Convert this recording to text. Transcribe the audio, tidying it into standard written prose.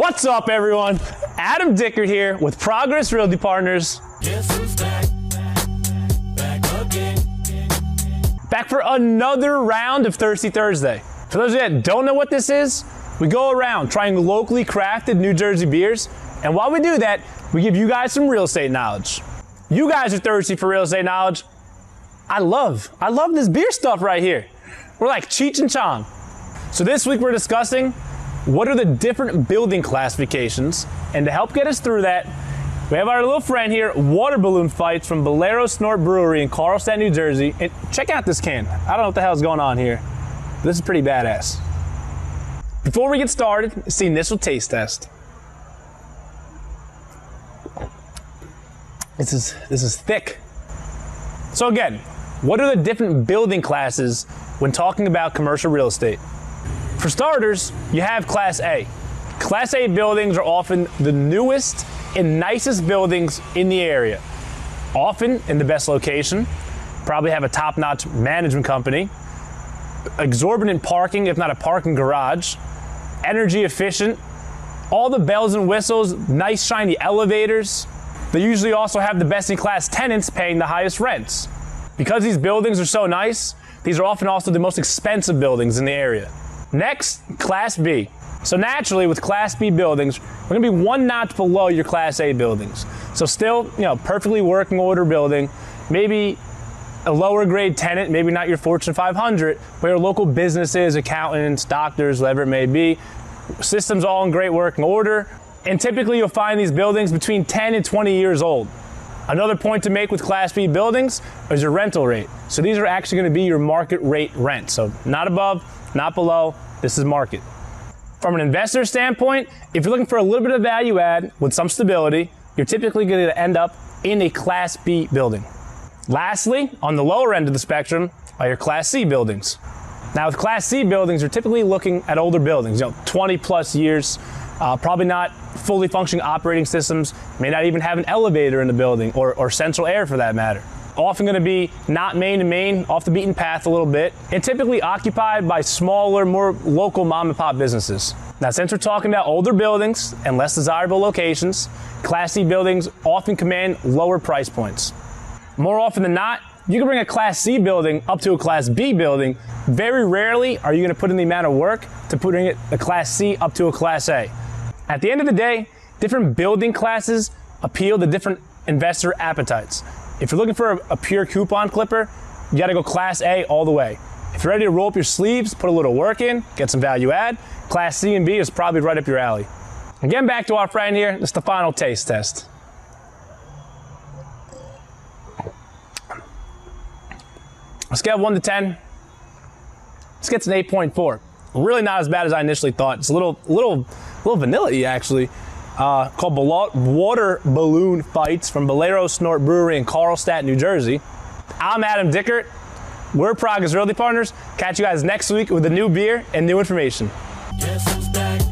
What's up, everyone? Adam Dickert here with Progress Realty Partners. Guess who's back? Back again. Back for another round of Thirsty Thursday. For those of you that don't know what this is, we go around trying locally crafted New Jersey beers, and while we do that, we give you guys some real estate knowledge. You guys are thirsty for real estate knowledge. I love this beer stuff right here. We're like Cheech and Chong. So this week we're discussing what are the different building classifications, and to help get us through that, we have our little friend here, Water Balloon Fights from Bolero Snort Brewery in Carlstadt, New Jersey. And check out this can. I don't know what the hell's going on here. This is pretty badass. Before we get started, it's the initial taste test. This is thick. So again, what are the different building classes when talking about commercial real estate? For starters, you have Class A. Class A buildings are often the newest and nicest buildings in the area. Often in the best location, probably have a top-notch management company, exorbitant parking, if not a parking garage, energy efficient, all the bells and whistles, nice shiny elevators. They usually also have the best-in-class tenants paying the highest rents. Because these buildings are so nice, these are often also the most expensive buildings in the area. Next, Class B. So naturally, with Class B buildings, we're gonna be one notch below your Class A buildings. So still, perfectly working order building, maybe a lower grade tenant, maybe not your Fortune 500, but your local businesses, accountants, doctors, whatever it may be. Systems all in great working order. And typically you'll find these buildings between 10 and 20 years old. Another point to make with Class B buildings is your rental rate. So these are actually gonna be your market rate rent. So not above, not below, this is market. From an investor standpoint, if you're looking for a little bit of value add with some stability, you're typically going to end up in a Class B building. Lastly, on the lower end of the spectrum are your Class C buildings. Now with Class C buildings, you're typically looking at older buildings, 20 plus years, probably not fully functioning operating systems, may not even have an elevator in the building or central air for that matter. Often going to be not main to main, off the beaten path a little bit, and typically occupied by smaller, more local mom and pop businesses. Now, since we're talking about older buildings and less desirable locations, Class C buildings often command lower price points. More often than not, you can bring a Class C building up to a Class B building. Very rarely are you going to put in the amount of work to putting a Class C up to a Class A. At the end of the day, different building classes appeal to different investor appetites. If you're looking for a pure coupon clipper, you gotta go Class A all the way. If you're ready to roll up your sleeves, put a little work in, get some value add, Class C and B is probably right up your alley. Again, back to our friend here, this is the final taste test. On a scale of 1 to 10, this gets an 8.4. Really not as bad as I initially thought. It's a little vanilla-y actually. Called Water Balloon Fights from Bolero Snort Brewery in Carlstadt, New Jersey. I'm Adam Dickert. We're Progress Realty Partners. Catch you guys next week with a new beer and new information. Guess who's back?